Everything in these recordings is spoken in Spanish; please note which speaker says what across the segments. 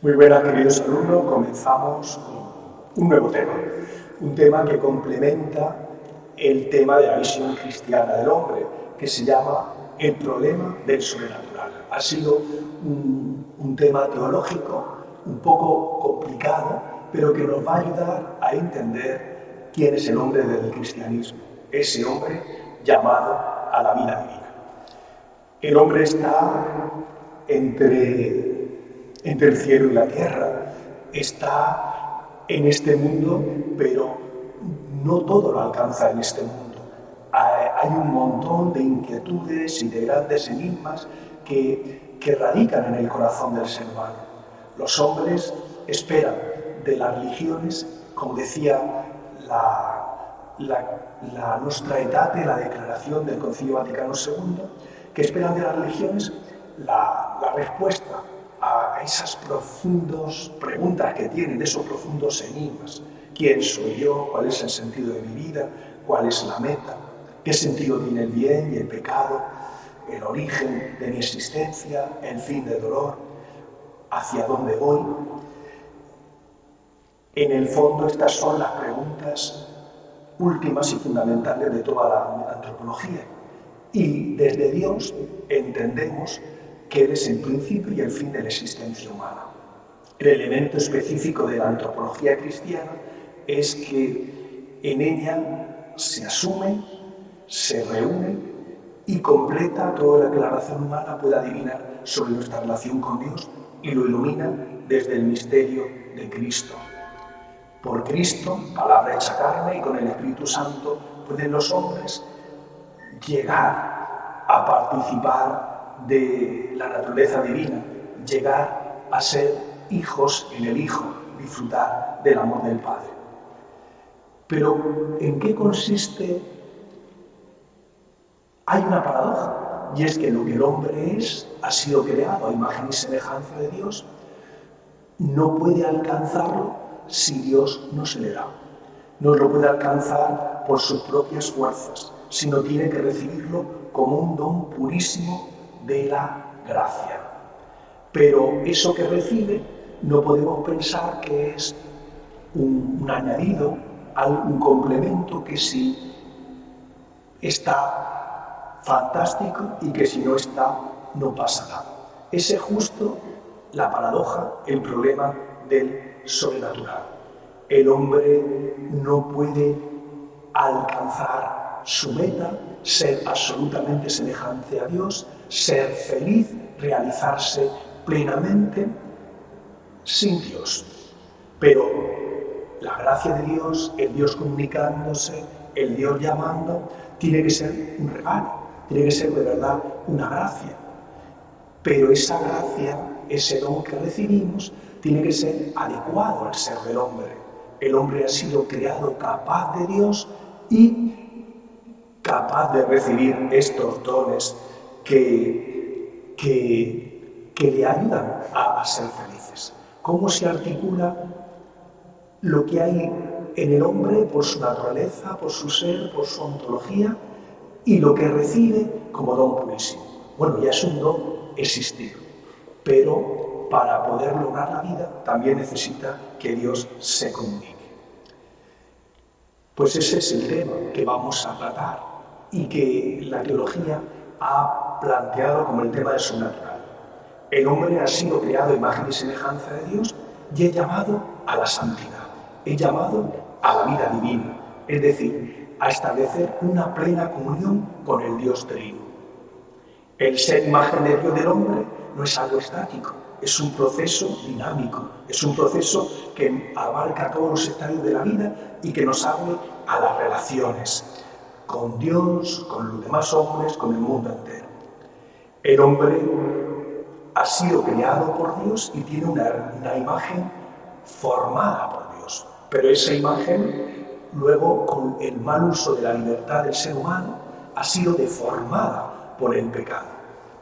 Speaker 1: Muy buenas, queridos alumnos. Comenzamos con un nuevo tema. Un tema que complementa el tema de la visión cristiana del hombre, que se llama el problema del sobrenatural. Ha sido un tema teológico un poco complicado, pero que nos va a ayudar a entender quién es el hombre del cristianismo, ese hombre llamado a la vida divina. El hombre está entre el cielo y la tierra, está en este mundo, pero no todo lo alcanza en este mundo. Hay un montón de inquietudes y de grandes enigmas que radican en el corazón del ser humano. Los hombres esperan de las religiones, como decía la Nostra Aetate, la declaración del Concilio Vaticano II, que esperan de las religiones la respuesta a esas profundas preguntas que tienen, de esos profundos enigmas. ¿Quién soy yo? ¿Cuál es el sentido de mi vida? ¿Cuál es la meta? ¿Qué sentido tiene el bien y el pecado? ¿El origen de mi existencia? ¿El fin del dolor? ¿Hacia dónde voy? En el fondo, estas son las preguntas últimas y fundamentales de toda la antropología. Y desde Dios entendemos que Él es el principio y el fin de la existencia humana. El elemento específico de la antropología cristiana es que en ella se asume, se reúne y completa toda la declaración humana, puede adivinar sobre nuestra relación con Dios y lo ilumina desde el misterio de Cristo. Por Cristo, palabra hecha carne, y con el Espíritu Santo pueden los hombres llegar a participar de la naturaleza divina, llegar a ser hijos en el Hijo, disfrutar del amor del Padre. Pero, ¿en qué consiste? Hay una paradoja, y es que lo que el hombre es, ha sido creado a imagen y semejanza de Dios, no puede alcanzarlo si Dios no se le da. No lo puede alcanzar por sus propias fuerzas, sino tiene que recibirlo como un don purísimo de la gracia. Pero eso que recibe no podemos pensar que es un añadido, un complemento que sí está fantástico y que si no está, no pasa nada. Ese es justo la paradoja, el problema del sobrenatural. El hombre no puede alcanzar su meta, ser absolutamente semejante a Dios, ser feliz, realizarse plenamente sin Dios. Pero la gracia de Dios, el Dios comunicándose, el Dios llamando, tiene que ser un regalo, tiene que ser de verdad una gracia. Pero esa gracia, ese don que recibimos, tiene que ser adecuado al ser del hombre. El hombre ha sido creado capaz de Dios y capaz de recibir estos dones que le ayudan a ser felices. ¿Cómo se articula lo que hay en el hombre por su naturaleza, por su ser, por su ontología y lo que recibe como don purísimo? Bueno, ya es un don existir, pero para poder lograr la vida también necesita que Dios se comunique. Pues ese es el tema que vamos a tratar y que la teología ha planteado como el tema del sobrenatural. El hombre ha sido creado a imagen y semejanza de Dios y es llamado a la santidad, es llamado a la vida divina, es decir, a establecer una plena comunión con el Dios trino. El ser imagen de Dios del hombre no es algo estático, es un proceso dinámico, es un proceso que abarca todos los estadios de la vida y que nos abre a las relaciones con Dios, con los demás hombres, con el mundo entero. El hombre ha sido creado por Dios y tiene una imagen formada por Dios, pero esa imagen luego, con el mal uso de la libertad del ser humano, ha sido deformada por el pecado.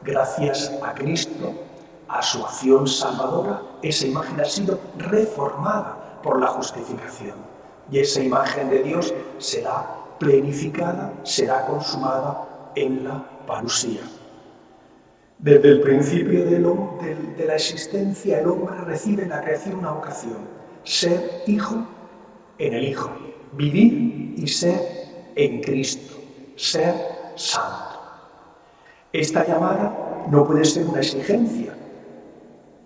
Speaker 1: Gracias a Cristo, a su acción salvadora, esa imagen ha sido reformada por la justificación. Y esa imagen de Dios será plenificada, será consumada en la parusía. Desde el principio de la existencia, el hombre recibe en la creación una vocación: ser hijo en el Hijo, vivir y ser en Cristo, ser santo. Esta llamada no puede ser una exigencia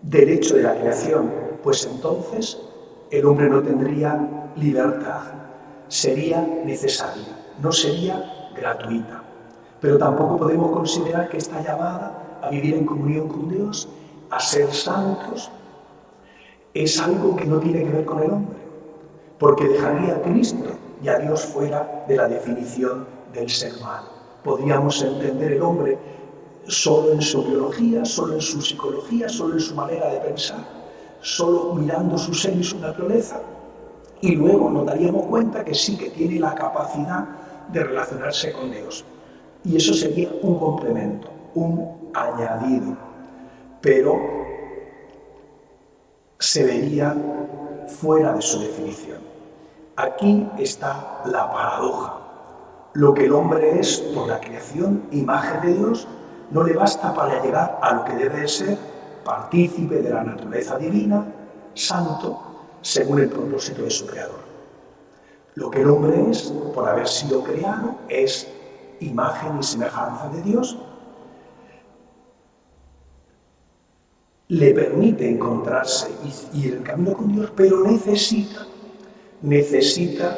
Speaker 1: del hecho de la creación, pues entonces el hombre no tendría libertad, sería necesaria, no sería gratuita. Pero tampoco podemos considerar que esta llamada a vivir en comunión con Dios, a ser santos, es algo que no tiene que ver con el hombre, porque dejaría a Cristo y a Dios fuera de la definición del ser humano. Podríamos entender el hombre solo en su biología, solo en su psicología, solo en su manera de pensar, solo mirando su ser y su naturaleza, y luego nos daríamos cuenta que sí que tiene la capacidad de relacionarse con Dios. Y eso sería un complemento, un añadido, pero se vería fuera de su definición. Aquí está la paradoja. Lo que el hombre es por la creación, imagen de Dios, no le basta para llegar a lo que debe de ser partícipe de la naturaleza divina, santo, según el propósito de su creador. Lo que el hombre es, por haber sido creado, es imagen y semejanza de Dios, le permite encontrarse y ir en camino con Dios, pero necesita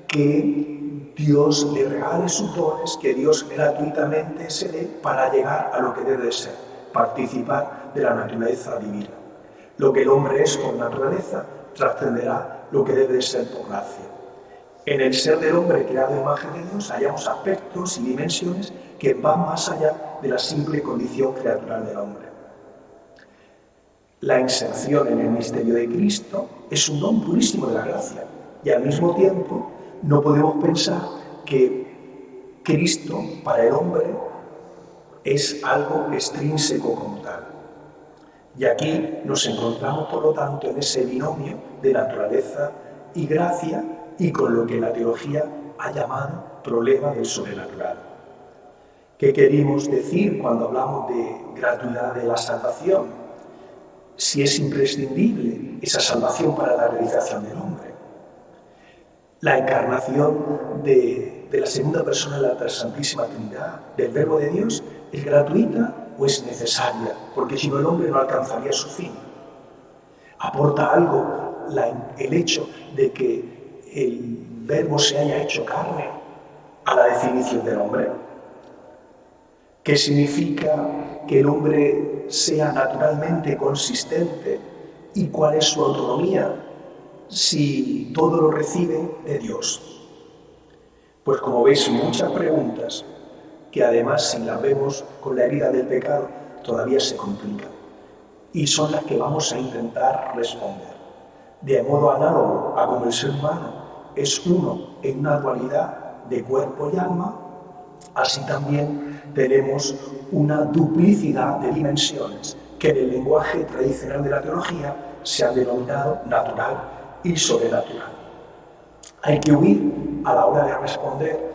Speaker 1: que Dios le regale sus dones, que Dios gratuitamente se dé para llegar a lo que debe de ser, participar de la naturaleza divina. Lo que el hombre es por naturaleza trascenderá lo que debe de ser por gracia. En el ser del hombre creado a imagen de Dios hallamos aspectos y dimensiones que van más allá de la simple condición creatural del hombre. La inserción en el misterio de Cristo es un don purísimo de la gracia, y al mismo tiempo no podemos pensar que Cristo para el hombre es algo extrínseco como tal. Y aquí nos encontramos, por lo tanto, en ese binomio de naturaleza y gracia, y con lo que la teología ha llamado problema del sobrenatural. ¿Qué queremos decir cuando hablamos de gratuidad de la salvación? Si es imprescindible esa salvación para la realización del hombre. La encarnación de la segunda persona de la Santísima Trinidad, del Verbo de Dios, ¿es gratuita o es necesaria? Porque si no, el hombre no alcanzaría su fin. ¿Aporta algo el hecho de que el Verbo se haya hecho carne a la definición del hombre? ¿Qué significa que el hombre sea naturalmente consistente? ¿Y cuál es su autonomía si todo lo recibe de Dios? Pues como veis, muchas preguntas que además, si las vemos con la herida del pecado, todavía se complican. Y son las que vamos a intentar responder. De modo análogo a como el ser humano es uno en una dualidad de cuerpo y alma, así también tenemos una duplicidad de dimensiones que en el lenguaje tradicional de la teología se han denominado natural y sobrenatural. Hay que huir a la hora de responder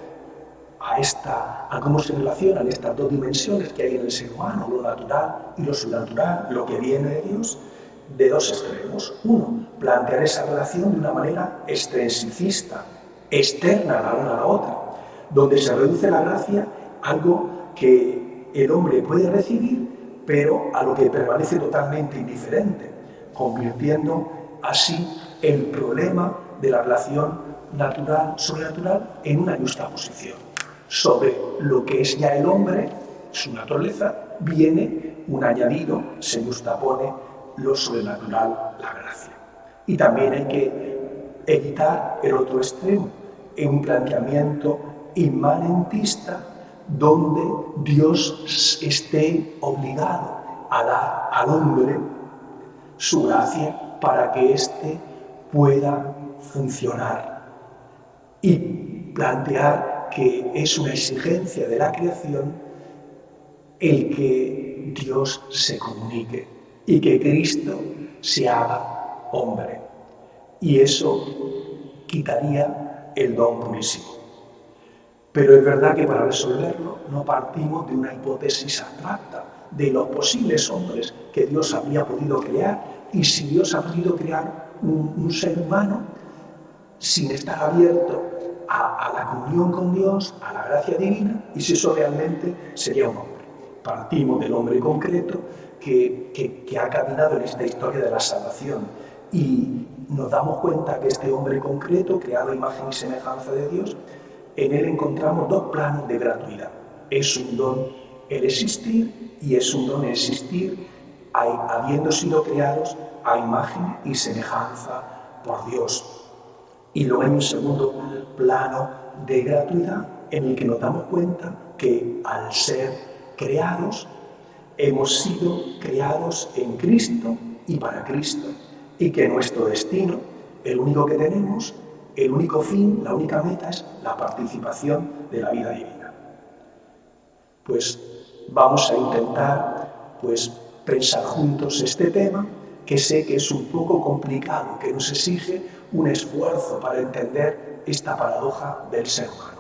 Speaker 1: a cómo se relacionan estas dos dimensiones que hay en el ser humano, lo natural y lo sobrenatural, lo que viene de Dios, de dos extremos. Uno, plantear esa relación de una manera extensivista, externa la una a la otra, donde se reduce la gracia a algo que el hombre puede recibir, pero a lo que permanece totalmente indiferente, convirtiendo así el problema de la relación natural-sobrenatural en una justaposición. Sobre lo que es ya el hombre, su naturaleza, viene un añadido, se justapone lo sobrenatural, la gracia. Y también hay que evitar el otro extremo, en un planteamiento inmanentista donde Dios esté obligado a dar al hombre su gracia para que éste pueda funcionar, y plantear que es una exigencia de la creación el que Dios se comunique y que Cristo se haga hombre. Y eso quitaría el don purísimo. Pero es verdad que para resolverlo no partimos de una hipótesis abstracta, de los posibles hombres que Dios habría podido crear, y si Dios ha podido crear un ser humano sin estar abierto a la comunión con Dios, a la gracia divina, y si eso realmente sería un hombre. Partimos del hombre concreto que ha caminado en esta historia de la salvación, y nos damos cuenta que este hombre concreto, creado a imagen y semejanza de Dios, en él encontramos dos planos de gratuidad. Es un don el existir, y es un don el existir habiendo sido creados a imagen y semejanza por Dios. Y luego hay un segundo plano de gratuidad en el que nos damos cuenta que al ser creados, hemos sido creados en Cristo y para Cristo, y que nuestro destino, el único que tenemos, el único fin, la única meta es la participación de la vida divina. Pues vamos a intentar pensar juntos este tema, que sé que es un poco complicado, que nos exige un esfuerzo para entender esta paradoja del ser humano.